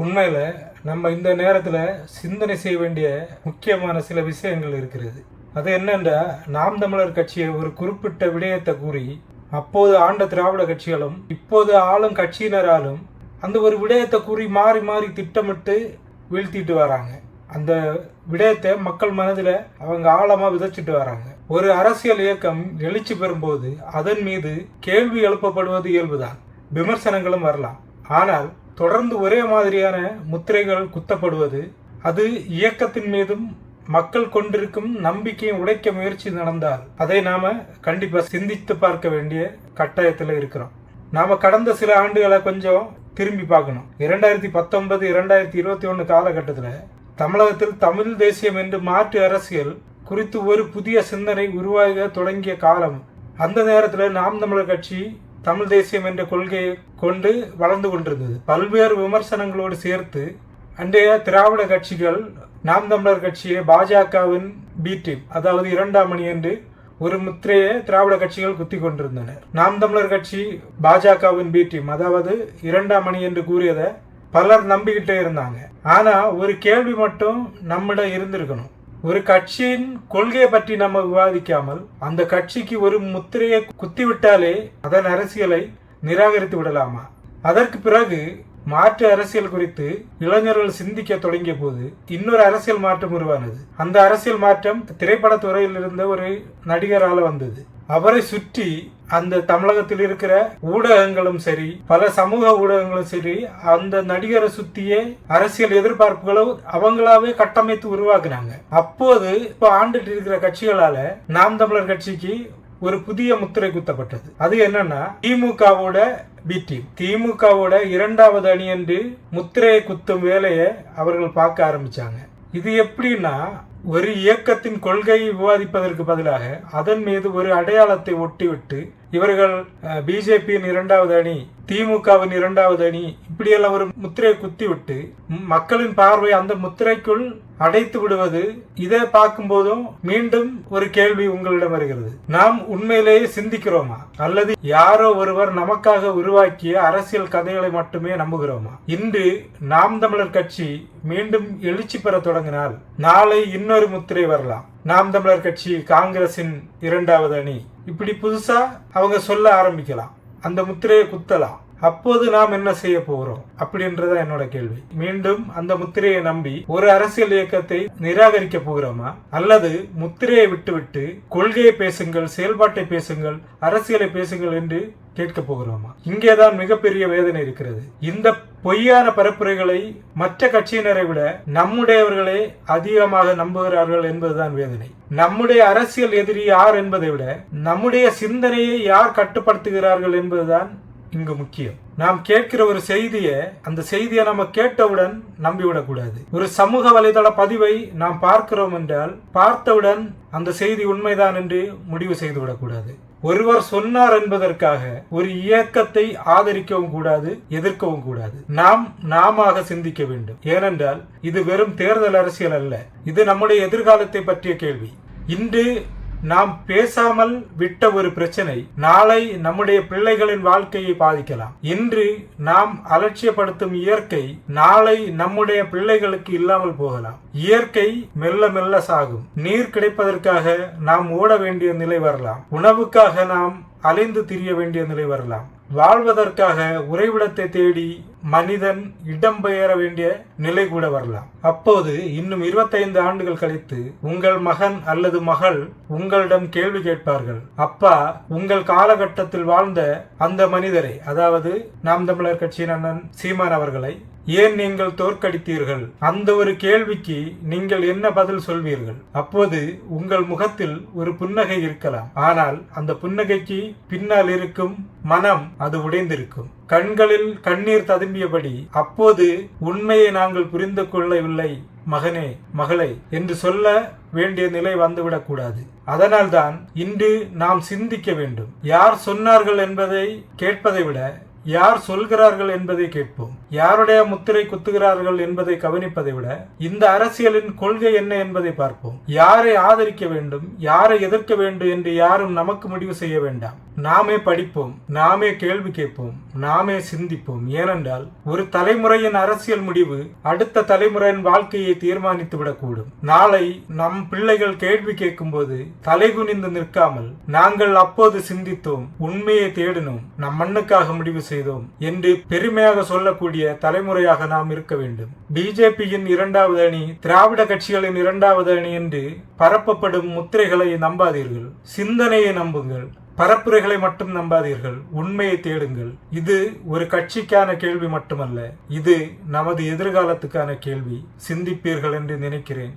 உண்மையில நம்ம இந்த நேரத்தில் சிந்தனை செய்ய வேண்டிய முக்கியமான சில விஷயங்கள் இருக்கிறது. அது என்னென்றா, நாம் தமிழர் கட்சியை ஒரு குறிப்பிட்ட விடயத்தை கூறி அப்போது ஆண்ட திராவிட கட்சிகளும் இப்போது ஆளும் கட்சியினராலும் அந்த ஒரு விடயத்தை கூறி மாறி மாறி திட்டமிட்டு வீழ்த்திட்டு வராங்க. அந்த விடயத்தை மக்கள் மனதில் அவங்க ஆழமாக விதைச்சிட்டு வராங்க. ஒரு அரசியல் இயக்கம் எழுச்சி பெறும்போது அதன் மீது கேள்வி எழுப்பப்படுவது இயல்புதான், விமர்சனங்களும் வரலாம். ஆனால் தொடர்ந்து ஒரே மாதிரியான முத்திரைகள் குத்தப்படுவது, அது இயக்கத்தின் மீதும் மக்கள் கொண்டிருக்கும் நம்பிக்கையை உடைக்க முயற்சி நடந்தால் அதை நாம கண்டிப்பா சிந்தித்து பார்க்க வேண்டிய கட்டாயத்தில் இருக்கிறோம். நாம கடந்த சில ஆண்டுகளை கொஞ்சம் திரும்பி பார்க்கணும். 2019 2021 காலகட்டத்தில் தமிழகத்தில் தமிழ் தேசியம் என்று மாற்று அரசியல் குறித்து ஒரு புதிய சிந்தனை உருவாக தொடங்கிய காலம். அந்த நேரத்தில் நாம் தமிழர் கட்சி தமிழ் தேசியம் என்ற கொள்கையை கொண்டு வளர்ந்து கொண்டிருந்தது. பல்வேறு விமர்சனங்களோடு சேர்த்து அன்றைய திராவிட கட்சிகள் நாம் தமிழர் கட்சியை பாஜகவின் பி டீம், அதாவது இரண்டாம் அணி என்று ஒரு முத்திரையை திராவிட கட்சிகள் குத்தி கொண்டிருந்தனர். நாம் தமிழர் கட்சி பாஜகவின் பி டீம், அதாவது இரண்டாம் அணி என்று கூறியதை பலர் நம்பிக்கிட்டே இருந்தாங்க. ஆனா ஒரு கேள்வி மட்டும் நம்மிடம் இருந்திருக்கணும். ஒரு கட்சியின் கொள்கையை பற்றி நம்ம விவாதிக்காமல் அந்த கட்சிக்கு ஒரு முத்திரையை குத்திவிட்டாலே அதன் அரசியலை நிராகரித்து விடலாமா? அதற்கு பிறகு மாற்று அரசியல் குறித்து இளைஞர்கள் சிந்திக்க தொடங்கிய போது இன்னொரு அரசியல் மாற்றம் உருவானது. அந்த அரசியல் மாற்றம் திரைப்பட துறையில் இருந்த ஒரு நடிகரால வந்தது. அவரை சுற்றி அந்த தமிழகத்தில் இருக்கிற ஊடகங்களும் சரி, பல சமூக ஊடகங்களும் சரி, அந்த நடிகரை சுத்தியே அரசியல் எதிர்பார்ப்புகளும் அவங்களாவே கட்டமைத்து உருவாக்குனாங்க. அப்போது இப்போ ஆண்டுட்டு இருக்கிற கட்சிகளால நாம் தமிழர் கட்சிக்கு ஒரு புதிய முத்திரை குத்தப்பட்டது. அது என்னன்னா, திமுகவோட பி டீம், திமுகவோட இரண்டாவது அணி என்று முத்திரையை குத்தும் வேலையை அவர்கள் பார்க்க ஆரம்பிச்சாங்க. இது எப்படின்னா, ஒரு இயக்கத்தின் கொள்கையை விவாதிப்பதற்கு பதிலாக அதன் மீது ஒரு அடையாளத்தை ஒட்டிவிட்டு இவர்கள் பிஜேபியின் இரண்டாவது அணி, திமுகவின் இரண்டாவது அணி, இப்படியெல்லாம் ஒரு முத்திரையை குத்தி விட்டு மக்களின் பார்வை அந்த முத்திரைக்குள் அடைத்து விடுவது. இதை பார்க்கும் போதும் மீண்டும் ஒரு கேள்வி உங்களிடம் வருகிறது. நாம் உண்மையிலேயே சிந்திக்கிறோமா, அல்லது யாரோ ஒருவர் நமக்காக உருவாக்கிய அரசியல் கதைகளை மட்டுமே நம்புகிறோமா? இன்று நாம் தமிழர் கட்சி மீண்டும் எழுச்சி பெற தொடங்கினால் நாளை இன்னொரு முத்திரை வரலாம். நாம் தமிழர் கட்சி காங்கிரசின் இரண்டாவது அணி, இப்படி புதுசா அவங்க சொல்ல ஆரம்பிக்கலாம், அந்த முத்திரையை குத்தலாம். அப்போது நாம் என்ன செய்ய போகிறோம் அப்படின்றத என்னோட கேள்வி. மீண்டும் அந்த முத்திரையை நம்பி ஒரு அரசியல் இயக்கத்தை நிராகரிக்க போகிறோமா, அல்லது முத்திரையை விட்டுவிட்டு கொள்கையை பேசுங்கள், செயல்பாட்டை பேசுங்கள், அரசியலை பேசுங்கள் என்று கேட்க போகிறோமா? இங்கேதான் மிகப்பெரிய வேதனை இருக்கிறது. இந்த பொய்யான பரப்புரைகளை மற்ற கட்சியினரை விட நம்முடையவர்களே அதிகமாக நம்புகிறார்கள் என்பதுதான் வேதனை. நம்முடைய அரசியல் எதிரி யார் என்பதை விட நம்முடைய சிந்தனையை யார் கட்டுப்படுத்துகிறார்கள் என்பதுதான் இங்கு முக்கியம். நாம் கேட்கிற ஒரு செய்தியை, அந்த செய்தியை நம்ம கேட்டவுடன் நம்பிவிடக்கூடாது. ஒரு சமூக வலைதள பதிவை நாம் பார்க்கிறோம் என்றால் பார்த்தவுடன் அந்த செய்தி உண்மைதான் என்று முடிவு செய்து விடக்கூடாது. ஒருவர் சொன்னார் என்பதற்காக ஒரு இயக்கத்தை ஆதரிக்கவும் கூடாது, எதிர்க்கவும் கூடாது. நாம சிந்திக்க வேண்டும். ஏனென்றால் இது வெறும் தேர்தல் அரசியல் அல்ல, இது நம்முடைய எதிர்காலத்தை பற்றிய கேள்வி. இன்று நாம் பேசாமல் விட்ட ஒரு பிரச்சனை நாளை நம்முடைய பிள்ளைகளின் வாழ்க்கையை பாதிக்கலாம். இன்று நாம் அலட்சியப்படுத்தும் இயற்கை நாளை நம்முடைய பிள்ளைகளுக்கு இல்லாமல் போகலாம். இயற்கை மெல்ல மெல்ல சாகும். நீர் கிடைப்பதற்காக நாம் ஓட வேண்டிய நிலை வரலாம். உணவுக்காக நாம் அலைந்து திரிய வேண்டிய நிலை வரலாம். வாழ்வதற்காக உறைவிடத்தை தேடி மனிதன் இடம்பெயர வேண்டிய நிலை கூட வரலாம். அப்போது இன்னும் 25 ஆண்டுகள் கழித்து உங்கள் மகன் அல்லது மகள் உங்களிடம் கேள்வி கேட்பார்கள், அப்பா, உங்கள் காலகட்டத்தில் வாழ்ந்த அந்த மனிதரை, அதாவது நாம் தமிழர் கட்சியின் அண்ணன் சீமான் அவர்களை ஏன் நீங்கள் தோற்கடித்தீர்கள்? அந்த ஒரு கேள்விக்கு நீங்கள் என்ன பதில் சொல்வீர்கள்? அப்போது உங்கள் முகத்தில் ஒரு புன்னகை இருக்கலாம், ஆனால் அந்த புன்னகைக்கு பின்னால் இருக்கும் மனம் அது உடைந்திருக்கும். கண்களில் கண்ணீர் ததும்பியபடி அப்போது உண்மையை நாங்கள் புரிந்து கொள்ளவில்லை மகனே, மகளே என்று சொல்ல வேண்டிய நிலை வந்துவிடக் கூடாது. அதனால்தான் இன்று நாம் சிந்திக்க வேண்டும். யார் சொன்னார்கள் என்பதை கேட்பதை விட யார் சொல்கிறார்கள் என்பதை கேட்போம். யாருடைய முத்திரை குத்துகிறார்கள் என்பதை கவனிப்பதை விட இந்த அரசியலின் கொள்கை என்ன என்பதை பார்ப்போம். யாரை ஆதரிக்க வேண்டும், யாரை எதிர்க்க வேண்டும் என்று யாரும் நமக்கு முடிவு செய்ய வேண்டாம். நாமே படிப்போம், நாமே கேள்வி கேட்போம், நாமே சிந்திப்போம். ஏனென்றால் ஒரு தலைமுறையின் அரசியல் முடிவு அடுத்த தலைமுறையின் வாழ்க்கையை தீர்மானித்து விடக்கூடும். நாளை நம் பிள்ளைகள் கேள்வி கேட்கும் போது தலைகுனிந்து நிற்காமல் நாங்கள் அப்போது சிந்தித்தோம், உண்மையை தேடினோம், நம் மண்ணுக்காக முடிவு செய்தோம் என்று பெருமையாக சொல்லக்கூடிய தலைமுறையாக நாம் இருக்க வேண்டும். பிஜேபியின் இரண்டாவது அணி, திராவிட கட்சிகளின் இரண்டாவது அணி என்று பரப்பப்படும் முத்திரைகளை நம்பாதீர்கள். சிந்தனையை நம்புங்கள். பரப்புரைகளை மட்டும் நம்பாதீர்கள். உண்மையை தேடுங்கள். இது ஒரு கட்சிக்கான கேள்வி மட்டுமல்ல, இது நமது எதிர்காலத்துக்கான கேள்வி. சிந்திப்பீர்கள் என்று நினைக்கிறேன்.